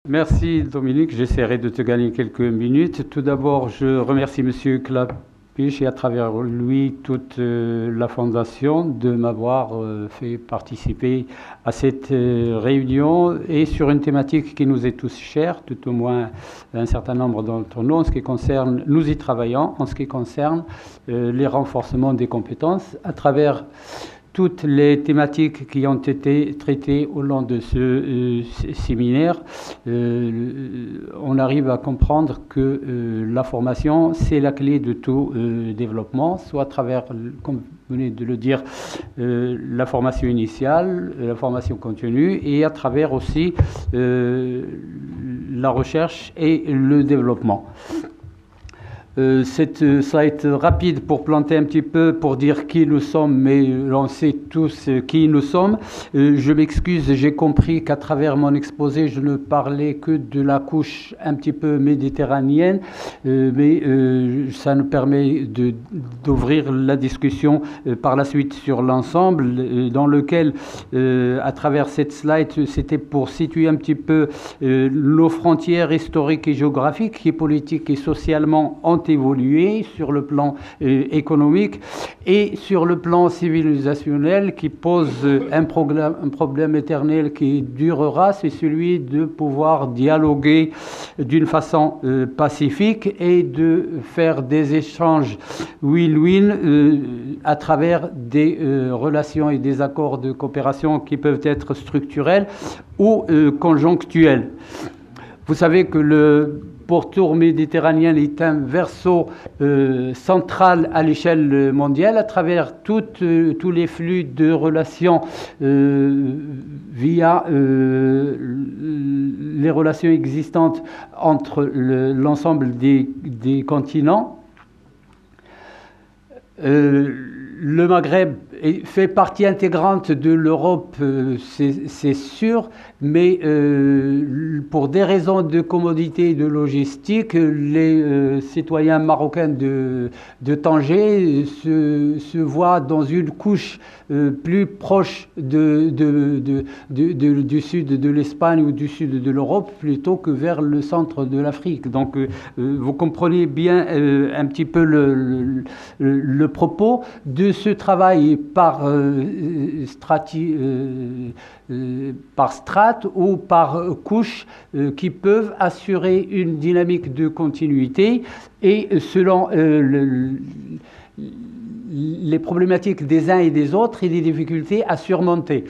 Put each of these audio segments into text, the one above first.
Merci Dominique, j'essaierai de te gagner quelques minutes. Tout d'abord, je remercie Monsieur Clapiche et à travers lui toute la Fondation de m'avoir fait participer à cette réunion et sur une thématique qui nous est tous chère, tout au moins un certain nombre d'entre nous, en ce qui concerne, nous y travaillons, en ce qui concerne les renforcements des compétences à travers toutes les thématiques qui ont été traitées au long de ce séminaire, on arrive à comprendre que la formation, c'est la clé de tout développement, soit à travers, comme vous venez de le dire, la formation initiale, la formation continue, et à travers aussi la recherche et le développement. Cette slide rapide pour planter un petit peu, pour dire qui nous sommes, mais on sait tous qui nous sommes. Je m'excuse, j'ai compris qu'à travers mon exposé, je ne parlais que de la couche un petit peu méditerranéenne, mais ça nous permet d'ouvrir la discussion par la suite sur l'ensemble, dans lequel, à travers cette slide, c'était pour situer un petit peu nos frontières historiques et géographiques, qui politiques et socialement ont évolué sur le plan économique et sur le plan civilisationnel qui pose un problème éternel qui durera, c'est celui de pouvoir dialoguer d'une façon pacifique et de faire des échanges win-win à travers des relations et des accords de coopération qui peuvent être structurels ou conjonctuels. Vous savez que le pourtour méditerranéen est un verseau central à l'échelle mondiale à travers tous les flux de relations via les relations existantes entre l'ensemble des continents. Le Maghreb fait partie intégrante de l'Europe, c'est sûr, mais pour des raisons de commodité et de logistique, les citoyens marocains de Tanger se voient dans une couche plus proche du sud de l'Espagne ou du sud de l'Europe plutôt que vers le centre de l'Afrique. Donc vous comprenez bien un petit peu le propos de ce travail par strate ou par couche qui peuvent assurer une dynamique de continuité et selon les problématiques des uns et des autres et des difficultés à surmonter.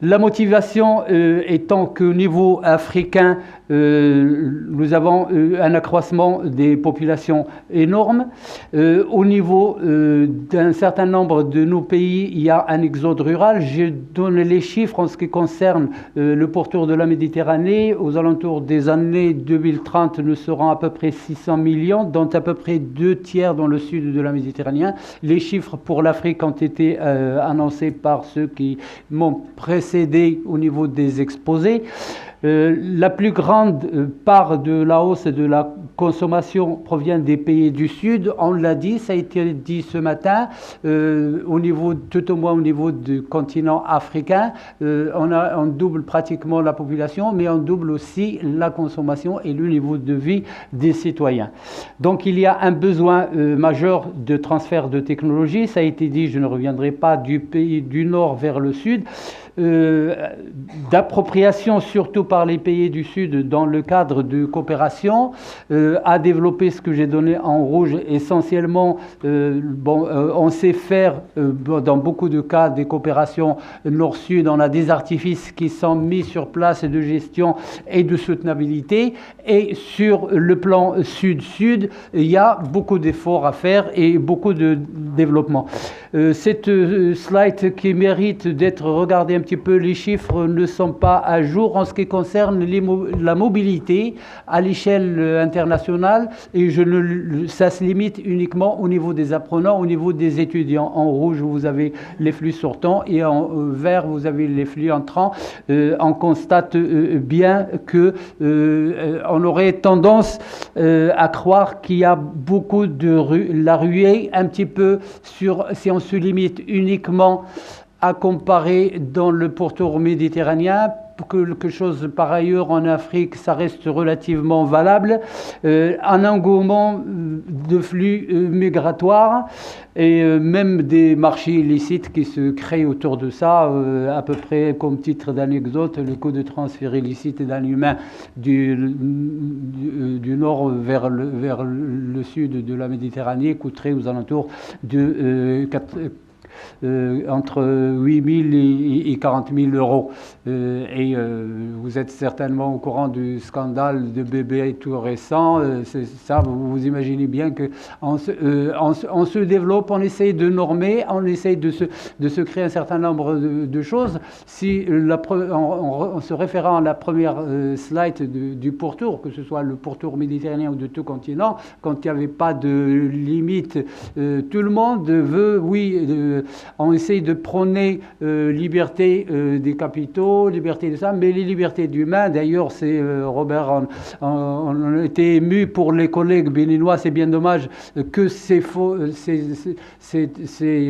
La motivation étant qu'au niveau africain, nous avons un accroissement des populations énorme. Au niveau d'un certain nombre de nos pays, il y a un exode rural. Je donne les chiffres en ce qui concerne le pourtour de la Méditerranée. Aux alentours des années 2030, nous serons à peu près 600 millions, dont à peu près 2 tiers dans le sud de la Méditerranée. Les chiffres pour l'Afrique ont été annoncés par ceux qui m'ont précédé au niveau des exposés. La plus grande part de la hausse de la consommation provient des pays du Sud. On l'a dit, ça a été dit ce matin, tout au moins au niveau du continent africain. On double pratiquement la population, mais on double aussi la consommation et le niveau de vie des citoyens. Donc il y a un besoin majeur de transfert de technologie. Ça a été dit, je ne reviendrai pas, du pays du Nord vers le Sud. D'appropriation surtout par les pays du Sud dans le cadre de coopération, à développer ce que j'ai donné en rouge essentiellement. On sait faire dans beaucoup de cas des coopérations Nord-Sud, on a des artifices qui sont mis sur place de gestion et de soutenabilité, et sur le plan Sud-Sud, il y a beaucoup d'efforts à faire et beaucoup de développement. Cette slide qui mérite d'être regardée un petit peu, les chiffres ne sont pas à jour en ce qui concerne la mobilité à l'échelle internationale, et ça se limite uniquement au niveau des apprenants, au niveau des étudiants. En rouge, vous avez les flux sortants et en vert, vous avez les flux entrants. On constate bien que on aurait tendance à croire qu'il y a beaucoup de la ruée un petit peu si on se limite uniquement à comparer dans le pourtour méditerranéen, quelque chose par ailleurs en Afrique, ça reste relativement valable. Un engouement de flux migratoires et même des marchés illicites qui se créent autour de ça, à peu près comme titre d'anecdote, le coût de transfert illicite d'un humain du nord vers le sud de la Méditerranée coûterait aux alentours de entre 8 000 et 40 000 euros. Vous êtes certainement au courant du scandale de bébés tout récent. C'est ça, vous imaginez bien qu'on se développe, on essaye de normer, on essaye de se créer un certain nombre de choses. Si en se référant à la première slide du pourtour, que ce soit le pourtour méditerranéen ou de tout continent, quand il n'y avait pas de limite, tout le monde veut, oui, on essaye de prôner liberté des capitaux, liberté de ça, mais les libertés d'humains, d'ailleurs, c'est Robert, on a été ému pour les collègues béninois, c'est bien dommage que ces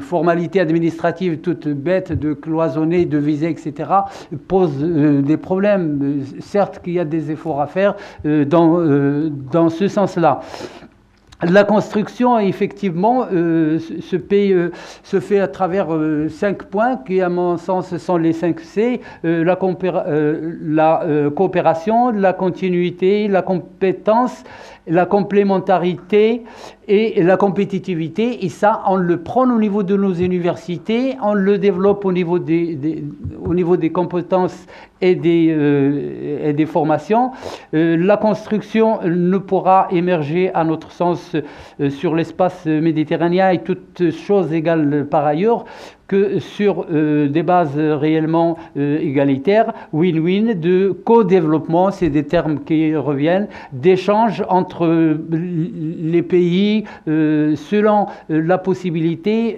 formalités administratives toutes bêtes de cloisonner, de viser, etc., posent des problèmes. Certes qu'il y a des efforts à faire dans ce sens-là. La construction, effectivement, se fait à travers 5 points qui, à mon sens, sont les 5 C. La coopération, la continuité, la compétence, la complémentarité et la compétitivité. Et ça, on le prend au niveau de nos universités, on le développe au niveau des compétences et des formations. La construction ne pourra émerger, à notre sens, sur l'espace méditerranéen et toutes choses égales par ailleurs, que sur des bases réellement égalitaires, win-win, de co-développement, c'est des termes qui reviennent, d'échange entre les pays selon la possibilité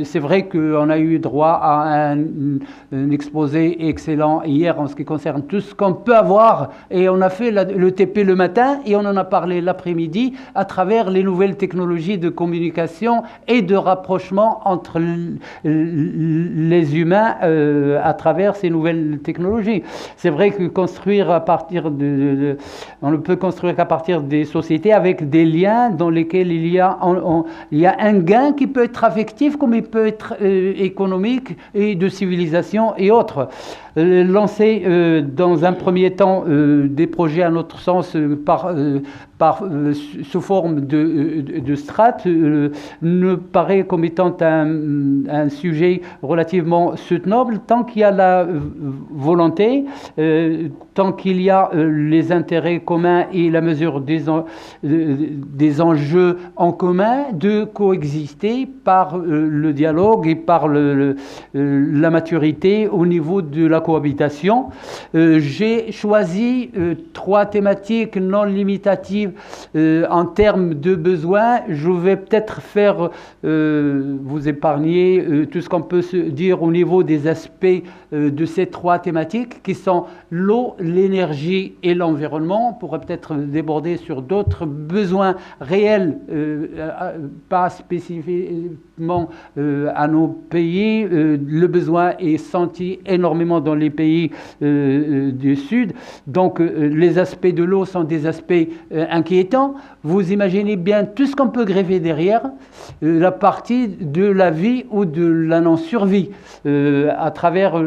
c'est vrai qu'on a eu droit à un exposé excellent hier en ce qui concerne tout ce qu'on peut avoir, et on a fait le TP le matin et on en a parlé l'après-midi à travers les nouvelles technologies de communication et de rapprochement entre les humains à travers ces nouvelles technologies. C'est vrai que construire à partir on ne peut construire qu'à partir des sociétés avec des liens dans lesquels il y a un gain qui peut être affectif comme il peut être économique et de civilisation et autres. Lancer dans un premier temps des projets à notre sens sous forme de strates me paraît comme étant un sujet relativement soutenable tant qu'il y a la volonté, tant qu'il y a les intérêts communs et la mesure des enjeux en commun de coexister par le dialogue et par la maturité au niveau de la cohabitation. J'ai choisi 3 thématiques non limitatives en termes de besoins. Je vais peut-être faire vous épargner tout ce qu'on peut se dire au niveau des aspects de ces 3 thématiques qui sont l'eau, l'énergie et l'environnement. On pourrait peut-être déborder sur d'autres besoins réels, pas spécifiquement à nos pays. Le besoin est senti énormément dans les pays du Sud. Donc les aspects de l'eau sont des aspects inquiétants. Vous imaginez bien tout ce qu'on peut greffer derrière, la partie de la vie ou de la non-survie, à travers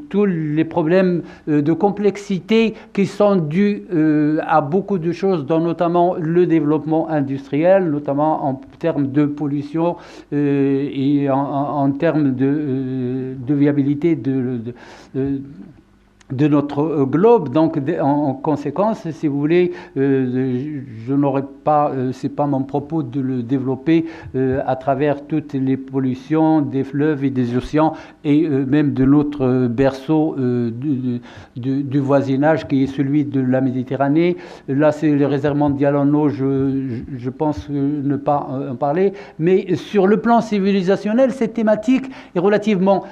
tous les problèmes de complexité qui sont dus à beaucoup de choses, dont notamment le développement industriel, notamment en termes de pollution et en termes de viabilité de notre globe. Donc en conséquence, si vous voulez, je n'aurais pas, c'est pas mon propos de le développer à travers toutes les pollutions des fleuves et des océans et même de notre berceau du voisinage qui est celui de la Méditerranée. Là, c'est le réserve mondial en eau, je pense ne pas en parler, mais sur le plan civilisationnel, cette thématique est relativement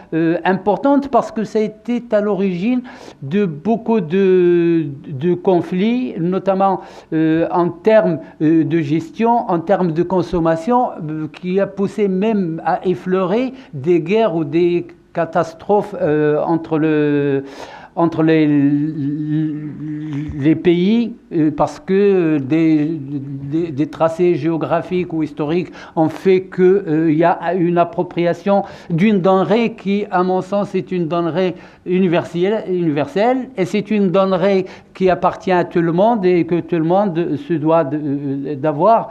importante parce que ça a été à l'origine de beaucoup de conflits, notamment en termes de gestion, en termes de consommation, qui a poussé même à effleurer des guerres ou des catastrophes entre les pays parce que des tracés géographiques ou historiques ont fait qu'il y a une appropriation d'une denrée qui, à mon sens, est une denrée universelle et c'est une denrée qui appartient à tout le monde et que tout le monde se doit d'avoir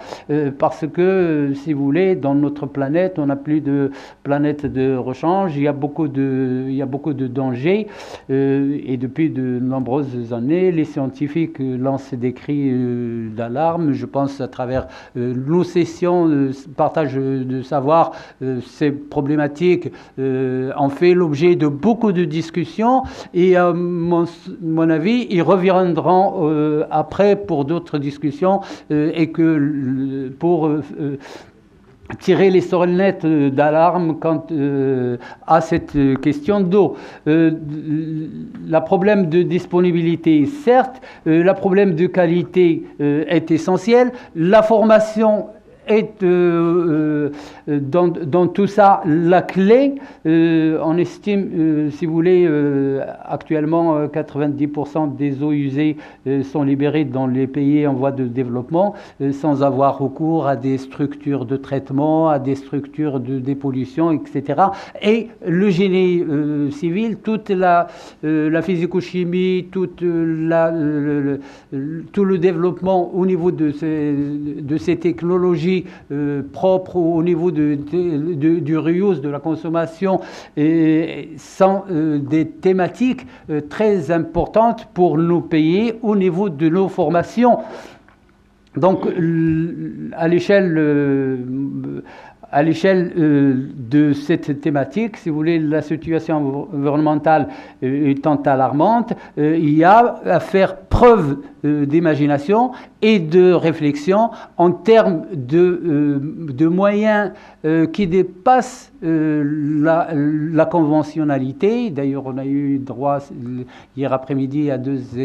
parce que, si vous voulez, dans notre planète, on n'a plus de planète de rechange, il y a beaucoup de dangers et depuis de nombreuses années, les scientifiques lancent des cris d'alarme, je pense à travers nos sessions, partage de savoir, ces problématiques ont fait l'objet de beaucoup de discussions et à mon avis, ils reviendront après pour d'autres discussions et que pour tirer les sonnettes d'alarme quant à cette question d'eau. Le problème de disponibilité, certes, le problème de qualité est essentiel. La formation est dans tout ça la clé. On estime, si vous voulez, actuellement 90% des eaux usées sont libérées dans les pays en voie de développement sans avoir recours à des structures de traitement, à des structures de dépollution, etc. Et le génie civil, toute la physico-chimie, tout le développement au niveau de ces technologies propres au niveau du reuse, de la consommation, sont des thématiques très importantes pour nos pays au niveau de nos formations. Donc, à l'échelle de cette thématique, si vous voulez, la situation environnementale étant alarmante, il y a à faire preuve d'imagination et de réflexion en termes de moyens qui dépassent la conventionnalité. D'ailleurs, on a eu droit hier après-midi à 2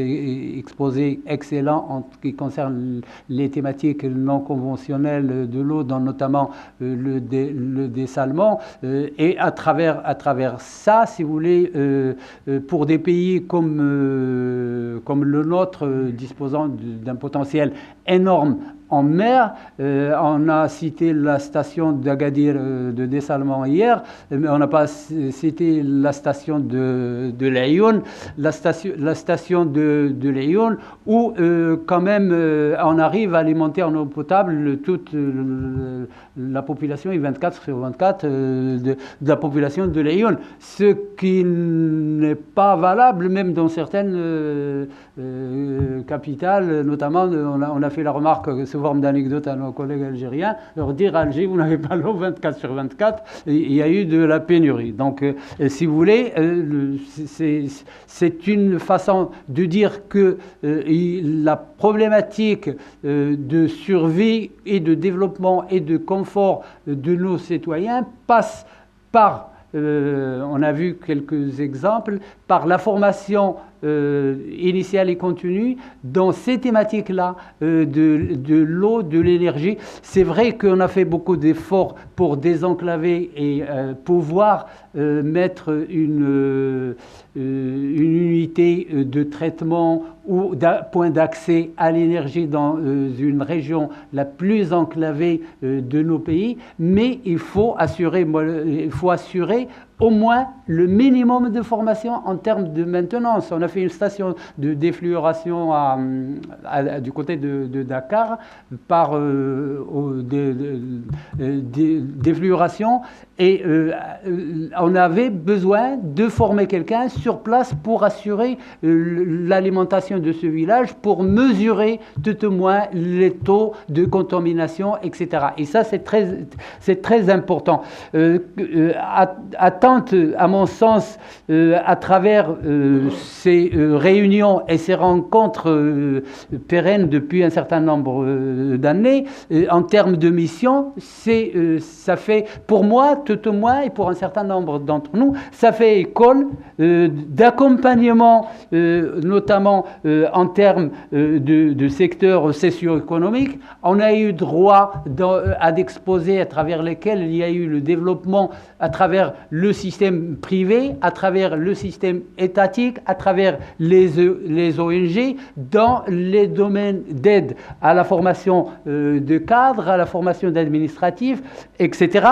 exposés excellents en ce qui concerne les thématiques non conventionnelles de l'eau, dans notamment le dessalement. Et à travers ça, si vous voulez, pour des pays comme le nôtre, disposant d'un potentiel énorme en mer, on a cité la station d'Agadir de dessalement hier, mais on n'a pas cité la station de Laayoune, la station de Laayoune, où quand même on arrive à alimenter en eau potable toute la population, et 24 sur 24 de la population de Laayoune, ce qui n'est pas valable même dans certaines capitales, notamment on a fait la remarque sous forme d'anecdote à nos collègues algériens, leur dire à Alger, vous n'avez pas l'eau 24 sur 24, il y a eu de la pénurie. Donc, si vous voulez, c'est une façon de dire que la problématique de survie et de développement et de confort de nos citoyens passe par, on a vu quelques exemples, par la formation initiale et continue dans ces thématiques-là de l'eau, de l'énergie. C'est vrai qu'on a fait beaucoup d'efforts pour désenclaver et pouvoir mettre une unité de traitement ou d'un point d'accès à l'énergie dans une région la plus enclavée de nos pays, mais il faut assurer au moins le minimum de formation en termes de maintenance. On a fait une station de défluoration du côté de Dakar par défluoration et on avait besoin de former quelqu'un sur place pour assurer l'alimentation de ce village, pour mesurer tout au moins les taux de contamination, etc. Et ça, c'est très important. Attente, à mon sens, à travers ces réunions et ces rencontres pérennes depuis un certain nombre d'années, en termes de mission, ça fait, pour moi, tout au moins, et pour un certain nombre d'entre nous, ça fait école d'accompagnement, notamment en termes de secteur socio-économique. On a eu droit à d'exposés à travers lesquels il y a eu le développement à travers le système privé, à travers le système étatique, à travers les ONG, dans les domaines d'aide à la formation de cadres, à la formation d'administratifs, etc.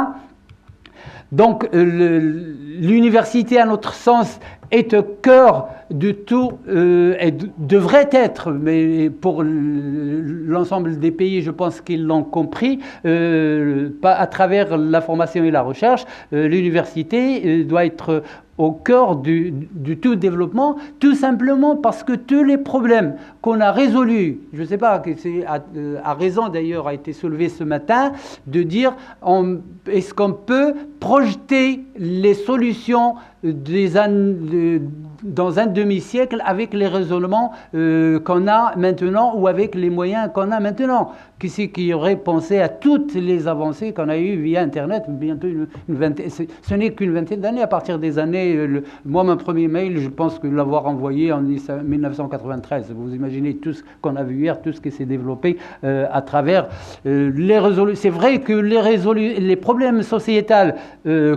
Donc l'université, à notre sens, est au cœur de tout, et devrait être, mais pour l'ensemble des pays, je pense qu'ils l'ont compris, à travers la formation et la recherche, l'université doit être au cœur du tout développement, tout simplement parce que tous les problèmes qu'on a résolus, je ne sais pas, à raison d'ailleurs a été soulevé ce matin, de dire est-ce qu'on peut projeter les solutions dans un demi-siècle avec les raisonnements qu'on a maintenant ou avec les moyens qu'on a maintenant. Qui aurait pensé à toutes les avancées qu'on a eues via Internet, bientôt une vingtaine, ce n'est qu'une vingtaine d'années, à partir des années, moi mon premier mail, je pense que l'avoir envoyé en 1993, vous imaginez tout ce qu'on a vu hier, tout ce qui s'est développé à travers les résolutions. C'est vrai que les problèmes sociétals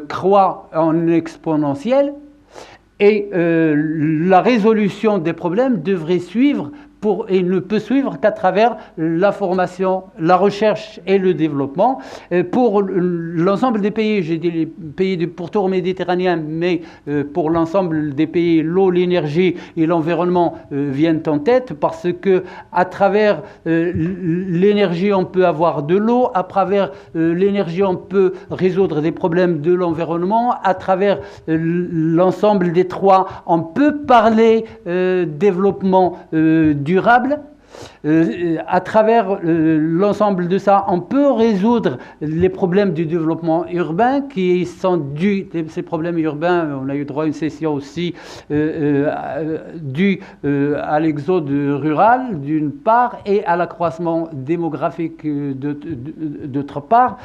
croient en exponentiel, et la résolution des problèmes devrait suivre et ne peut suivre qu'à travers la formation, la recherche et le développement. Pour l'ensemble des pays, j'ai dit les pays du pourtour méditerranéen, mais pour l'ensemble des pays, l'eau, l'énergie et l'environnement viennent en tête, parce que à travers l'énergie, on peut avoir de l'eau, à travers l'énergie, on peut résoudre des problèmes de l'environnement, à travers l'ensemble des trois, on peut parler développement durable. À travers l'ensemble de ça, on peut résoudre les problèmes du développement urbain qui sont dus, ces problèmes urbains, on a eu droit à une session aussi due à l'exode rural d'une part et à l'accroissement démographique d'autre part.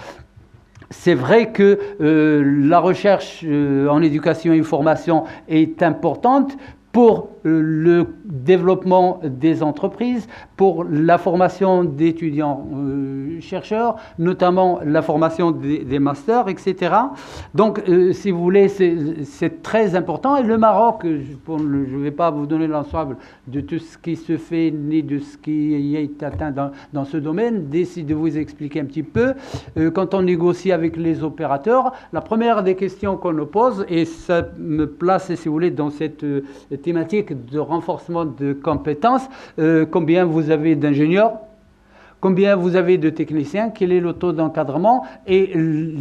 C'est vrai que la recherche en éducation et formation est importante pour le développement des entreprises, pour la formation d'étudiants chercheurs, notamment la formation des masters, etc. Donc, si vous voulez, c'est très important. Et le Maroc, je ne vais pas vous donner l'ensemble de tout ce qui se fait, ni de ce qui est atteint dans ce domaine, d'essayer de vous expliquer un petit peu. Quand on négocie avec les opérateurs, la première des questions qu'on nous pose, et ça me place, si vous voulez, dans cette thématique de renforcement de compétences, combien vous avez d'ingénieurs, combien vous avez de techniciens, quel est le taux d'encadrement, et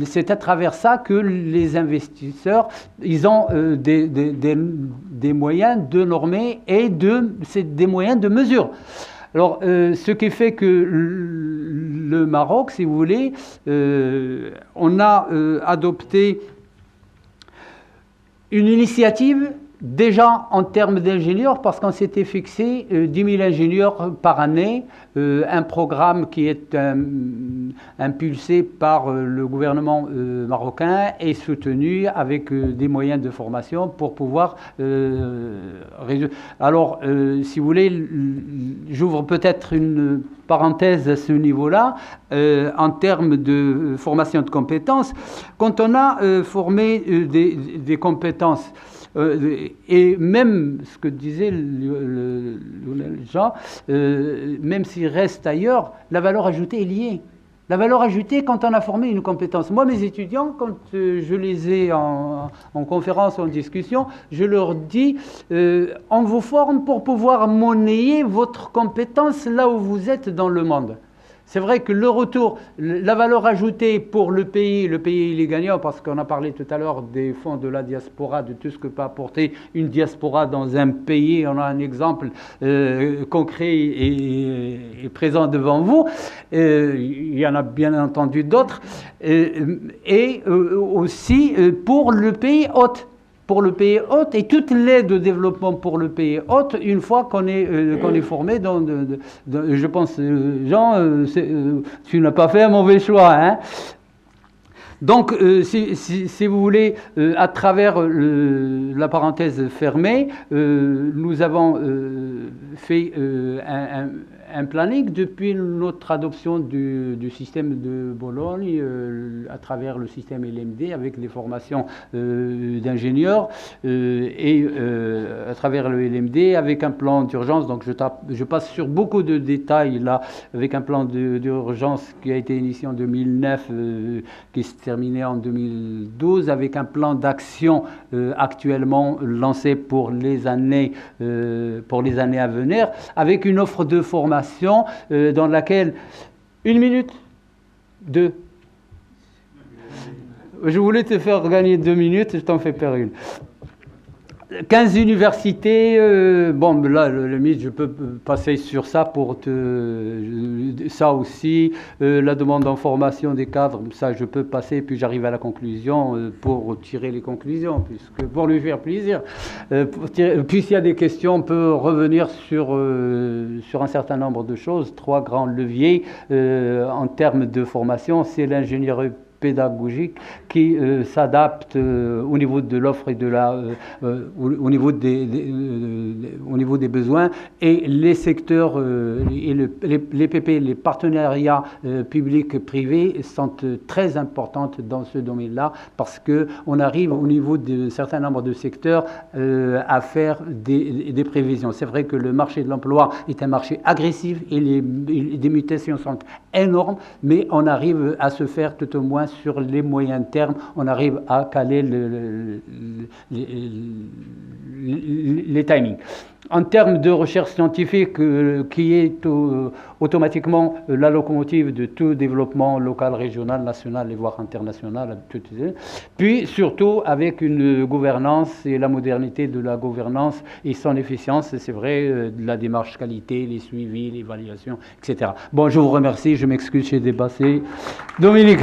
c'est à travers ça que les investisseurs, ils ont des moyens de normer et des moyens de mesure. Alors, ce qui fait que le Maroc, si vous voulez, on a adopté une initiative déjà en termes d'ingénieurs, parce qu'on s'était fixé 10 000 ingénieurs par année, un programme qui est impulsé par le gouvernement marocain et soutenu avec des moyens de formation pour pouvoir résoudre. Alors, si vous voulez, j'ouvre peut-être une parenthèse à ce niveau-là, en termes de formation de compétences. Quand on a formé des compétences, et même ce que disait Jean, même s'il reste ailleurs, la valeur ajoutée est liée. La valeur ajoutée quand on a formé une compétence. Moi, mes étudiants, quand je les ai en conférence ou en discussion, je leur dis, on vous forme pour pouvoir monnayer votre compétence là où vous êtes dans le monde. C'est vrai que le retour, la valeur ajoutée pour le pays il est gagnant, parce qu'on a parlé tout à l'heure des fonds de la diaspora, de tout ce que peut apporter une diaspora dans un pays. On a un exemple concret et présent devant vous. Il y en a bien entendu d'autres. Et aussi pour le pays hôte. Pour le pays hôte, et toute l'aide au développement pour le pays hôte, une fois qu'on est formé, je pense, Jean, tu n'as pas fait un mauvais choix, hein. Donc, si vous voulez, à travers la parenthèse fermée, nous avons fait un planning depuis notre adoption du système de Bologne à travers le système LMD avec les formations d'ingénieurs et à travers le LMD avec un plan d'urgence. Donc je passe sur beaucoup de détails là avec un plan d'urgence qui a été initié en 2009 qui se terminait en 2012 avec un plan d'action actuellement lancé pour les années à venir avec une offre de formation dans laquelle 1 minute, 2. Je voulais te faire gagner 2 minutes, je t'en fais perdre 1. 15 universités, bon là le mythe, je peux passer sur ça pour ça aussi, la demande d'information des cadres, ça je peux passer puis j'arrive à la conclusion pour tirer les conclusions, puisque pour lui faire plaisir. Puis s'il y a des questions, on peut revenir sur un certain nombre de choses. 3 grands leviers en termes de formation, c'est l'ingénierie pédagogique qui s'adapte au niveau de l'offre et au niveau des besoins, et les secteurs et les PP, les partenariats publics-privés sont très importants dans ce domaine-là parce qu'on arrive au niveau d'un certain nombre de secteurs à faire des prévisions. C'est vrai que le marché de l'emploi est un marché agressif et des mutations sont énormes, mais on arrive à se faire tout au moins sur les moyens termes, on arrive à caler les timings. En termes de recherche scientifique, qui est automatiquement la locomotive de tout développement local, régional, national et voire international, puis surtout avec une gouvernance et la modernité de la gouvernance et son efficience, c'est vrai, la démarche qualité, les suivis, l'évaluation, etc. Bon, je vous remercie, je m'excuse, j'ai dépassé. Dominique.